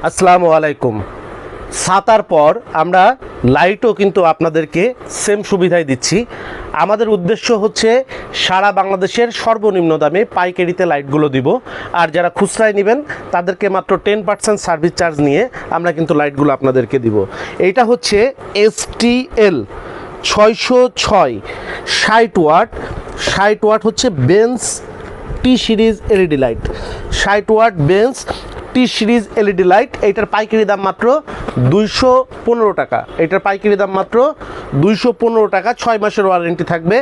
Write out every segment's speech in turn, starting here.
আসসালামু আলাইকুম। ছাতার পর আমরা লাইটও কিন্তু আপনাদেরকে সেম সুবিধায় দিচ্ছি। আমাদের উদ্দেশ্য হচ্ছে সারা বাংলাদেশের সর্বনিম্ন দামে পাইকারিতে লাইটগুলো দিব, আর যারা খুচরায় নেবেন তাদেরকে মাত্র 10% সার্ভিস চার্জ নিয়ে আমরা কিন্তু লাইটগুলো আপনাদেরকে দিব। এইটা হচ্ছে STL 606 60 ওয়াট। 60 ওয়াট হচ্ছে bench T series LED light. 60 watt bench T series LED light. এইটার পাইকারি দাম মাত্র 215 টাকা। এটার পাইকারি দাম মাত্র 215 টাকা। 6 মাসের ওয়ারেন্টি থাকবে।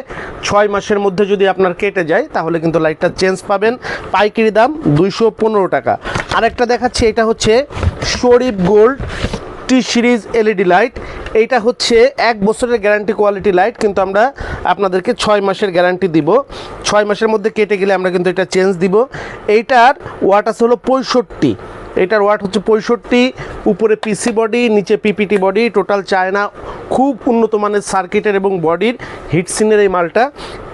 6 মাসের মধ্যে যদি আপনার কেটে যায় তাহলে কিন্তু লাইটটা চেঞ্জ পাবেন। পাইকারি দাম 215 টাকা। আরেকটা দেখাচ্ছি, এটা হচ্ছে শরীফ গোল্ড টি সিরিজ এলইডি লাইট। এইটা হচ্ছে 1 বছরের গ্যারান্টি কোয়ালিটি লাইট, কিন্তু আমরা আপনাদেরকে 6 মাসের গ্যারান্টি দিব। 6 মাসের মধ্যে কেটে গেলে আমরা কিন্তু এটা চেঞ্জ দিব। এইটার ওয়াট আছে হলো 65। এটার ওয়াট হচ্ছে 65। উপরে পিসি বডি, নিচে পিপিটি বডি, টোটাল চায়না, খুব উন্নত মানের সার্কিটের এবং বডির হিটসিনের এই মালটা।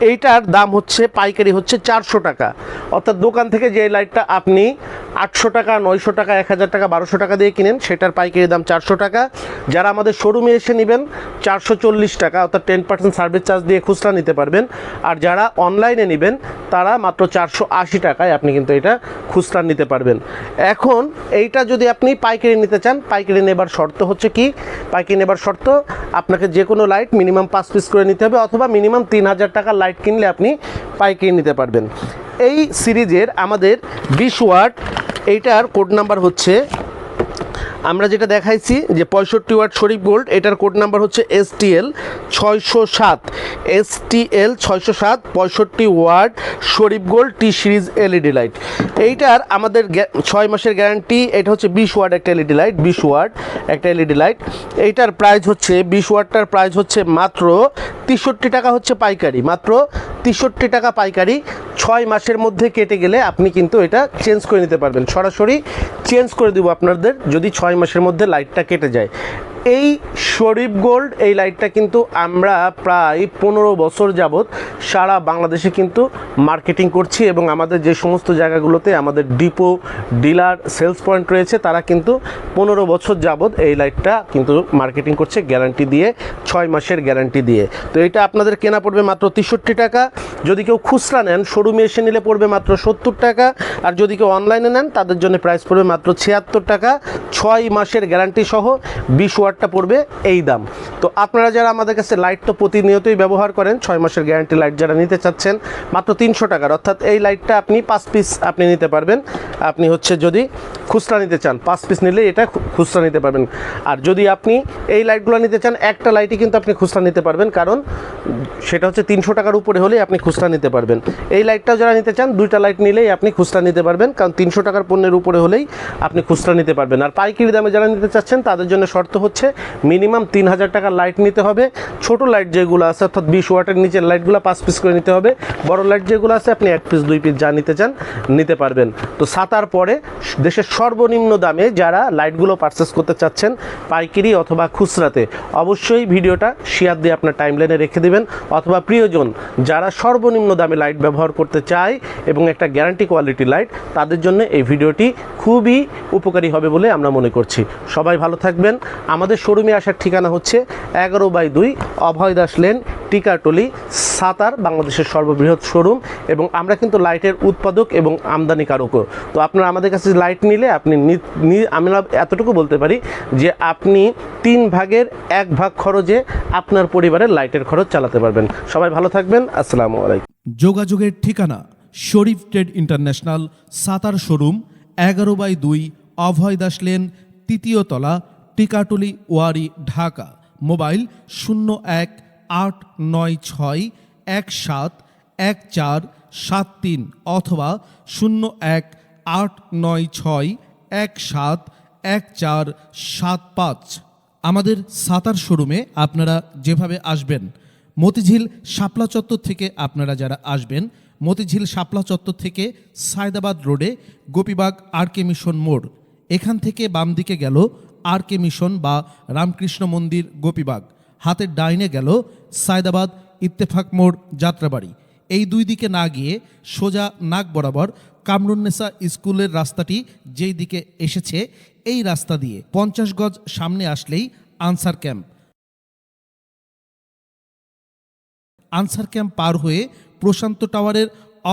এইটার দাম হচ্ছে পাইকারি হচ্ছে 400 টাকা। অর্থাৎ দোকান থেকে যে লাইটটা আপনি 800 টাকা, 900 টাকা, 1000 টাকা, 1200 টাকা দিয়ে কিনেন, সেটার পাইকারি দাম 400 টাকা। যারা আমাদের শোরুমে এসে নেবেন 440 টাকা, অর্থাৎ 10% সার্ভিস চার্জ দিয়ে খুচরা নিতে পারবেন। আর যারা অনলাইনে নেবেন তারা মাত্র 480 টাকায় আপনি কিন্তু এটা খুচরা নিতে পারবেন। এখন এইটা যদি আপনি পাইকারি নিতে চান, পাইকারি নেবার শর্ত হচ্ছে কি, পাইকারি নেবার শর্ত আপনাকে যে কোনো লাইট মিনিমাম 5 পিস করে নিতে হবে, অথবা মিনিমাম 3000 টাকার লাইট কিনলে আপনি পাইকারি নিতে পারবেন। এই সিরিজের আমাদের 20 ওয়াট, এইটার কোড নাম্বার হচ্ছে, আমরা যেটা দেখাইছি যে 65 ওয়াট শরীফ গোল্ড, এটার কোড নাম্বার হচ্ছে STL 607। STL 607 65 ওয়াট শরীফ গোল্ড টি সিরিজ এলইডি লাইট। এইটার আমাদের 6 মাসের গ্যারান্টি। এটা হচ্ছে 20 ওয়াট একটা এলইডি লাইট, 20 ওয়াট একটা এলইডি লাইট। এইটার প্রাইস হচ্ছে 20 ওয়াটটার প্রাইস হচ্ছে মাত্র 63 টাকা হচ্ছে পাইকারি, মাত্র 63 টাকা পাইকারি। 6 মাসের মধ্যে কেটে গেলে আপনি কিন্তু এটা চেঞ্জ করে নিতে পারবেন, সরাসরি চেঞ্জ করে দেবো আপনাদের যদি 6 মাসের মধ্যে লাইটটা কেটে যায়। এই শরীফ গোল্ড এই লাইটটা কিন্তু আমরা প্রায় 15 বছর যাবৎ সারা বাংলাদেশে কিন্তু মার্কেটিং করছি, এবং আমাদের যে সমস্ত জায়গাগুলোতে আমাদের ডিপো, ডিলার, সেলস পয়েন্ট রয়েছে তারা কিন্তু 15 বছর যাবৎ এই লাইটটা কিন্তু মার্কেটিং করছে গ্যারান্টি দিয়ে, 6 মাসের গ্যারান্টি দিয়ে। তো এটা আপনাদের কেনা পড়বে মাত্র 63 টাকা। যদি কেউ খুচরা নেন, শোরুমে এসে নিলে পড়বে মাত্র 70 টাকা। আর যদি কেউ অনলাইনে নেন তাদের জন্য প্রাইস পড়বে মাত্র 76 টাকা। 6 মাসের গ্যারান্টি সহ 20 ওয়াটটা পড়বে এই দাম। তো আপনারা যারা আমাদের কাছে লাইট তো প্রতিনিয়তই ব্যবহার করেন, 6 মাসের গ্যারান্টি লাইট যারা নিতে চাচ্ছেন মাত্র 300 টাকার, অর্থাৎ এই লাইটটা আপনি 5 পিস আপনি নিতে পারবেন। আপনি হচ্ছে যদি খুচরা নিতে চান 5 পিস নিলে এটা খুচরা নিতে পারবেন। আর যদি আপনি এই লাইটগুলো নিতে চান, একটা লাইটই কিন্তু আপনি খুচরা নিতে পারবেন, কারণ সেটা হচ্ছে 300 টাকার উপরে হলেই আপনি খুচরা নিতে পারবেন। এই লাইটটাও যারা নিতে চান 2টা লাইট নিলেই আপনি খুচরা নিতে পারবেন, কারণ 300 টাকার পণ্যের উপরে হলেই আপনি খুচরা নিতে পারবেন। আর পাইকারি দামে যারা নিতে চাচ্ছেন তাদের জন্য শর্ত হচ্ছে মিনিমাম 3000 টাকার লাইট নিতে হবে। ছোট লাইট যেগুলো আছে অর্থাৎ 20 ওয়াটের নিচের লাইটগুলো 5 পিস করে নিতে হবে। বড় লাইট যেগুলো আছে আপনি 1 পিস 2 পিস যা নিতে চান নিতে পারবেন। তো ছাতার পরে দেশের সর্বনিম্ন দামে যারা লাইটগুলো পারচেস করতে চাচ্ছেন পাইকারি অথবা খুচরাতে, অবশ্যই ভিডিওটা শেয়ার দিয়ে আপনার টাইমলাইনে রেখে দেবেন, অথবা প্রিয়জন যারা সর্বনিম্ন দামে লাইট ব্যবহার করতে চায় এবং একটা গ্যারান্টি কোয়ালিটি লাইট, তাদের জন্য এই ভিডিওটি খুবই উপকারী হবে বলে আমরা মনে করছি। সবাই ভালো থাকবেন। আমাদের শোরুমে আসার ঠিকানা হচ্ছে 11/2 অভয় দাস লেন, টিকাটলি, সাতার, বাংলাদেশের সর্ববৃহৎ শোরুম, এবং আমরা কিন্তু লাইটের উৎপাদক এবং আমদানিকারকও। তো আপনারা আমাদের কাছে লাইট নিলে আপনি আমরা এতটুকু বলতে পারি যে আপনি 3 ভাগের 1 ভাগ খরচে আপনার পরিবারের লাইটের খরচ চালাতে পারবেন। সবাই ভালো থাকবেন। আসসালামু আলাইকুম। যোগাযোগের ঠিকানা শরীফ ট্রেড ইন্টারন্যাশনাল, সাতার শোরুম, 11/2 অভয় দাস লেন, 3য় তলা, টিকাটুলি, ওয়ারি, ঢাকা। মোবাইল 0186171473 অথবা 018961711475। আমাদের সাতার শোরুমে আপনারা যেভাবে আসবেন, মতিঝিল শাপলা চত্বর থেকে আপনারা যারা আসবেন, মতিঝিল শাপলা চত্বর থেকে সায়দাবাদ রোডে গোপীবাগ RK মিশন মোড়, এখান থেকে বাম দিকে গেল RK মিশন বা রামকৃষ্ণ মন্দির গোপীবাগ, হাতের ডাইনে গেল সায়দাবাদ ইত্তেফাক মোড় যাত্রাবাড়ি। এই 2 দিকে না গিয়ে সোজা নাক বরাবর কামরুন্নেসা স্কুলের রাস্তাটি যেই দিকে এসেছে এই রাস্তা দিয়ে 50 গজ সামনে আসলেই আনসার ক্যাম্প। আনসার ক্যাম্প পার হয়ে প্রশান্ত টাওয়ারের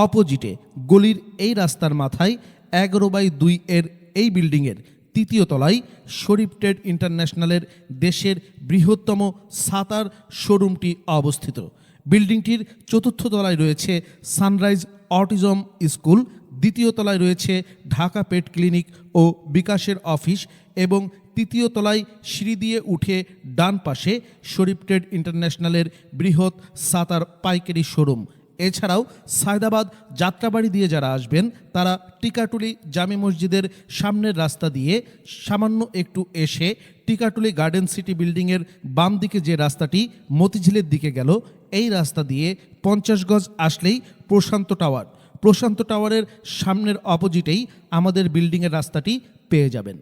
অপোজিটে গলির এই রাস্তার মাথায় 11/2 এর এই বিল্ডিংয়ের 3য় তলায় শরীফ ট্রেড ইন্টারন্যাশনালের দেশের বৃহত্তম সাতার শোরুমটি অবস্থিত। বিল্ডিংটির 4র্থ তলায় রয়েছে সানরাইজ অটিজম স্কুল, 2য় তলায় রয়েছে ঢাকা পেট ক্লিনিক ও বিকাশের অফিস এবং 3য় তলায় সিঁড়ি দিয়ে উঠে ডান পাশে শরীফ ট্রেড ইন্টারন্যাশনালের বৃহৎ সাতার পাইকারি শোরুম। এছাড়াও সায়দাবাদ যাত্রাবাড়ি দিয়ে যারা আসবেন তারা টিকাটুলি জামে মসজিদের সামনের রাস্তা দিয়ে সামান্য একটু এসে টিকাটুলি গার্ডেন সিটি বিল্ডিংয়ের বাম দিকে যে রাস্তাটি মতিঝিলের দিকে গেল, এই রাস্তা দিয়ে 50 গজ আসলেই প্রশান্ত টাওয়ার। প্রশান্ত টাওয়ারের সামনের অপোজিটেই আমাদের বিল্ডিংয়ের রাস্তাটি পেয়ে যাবেন।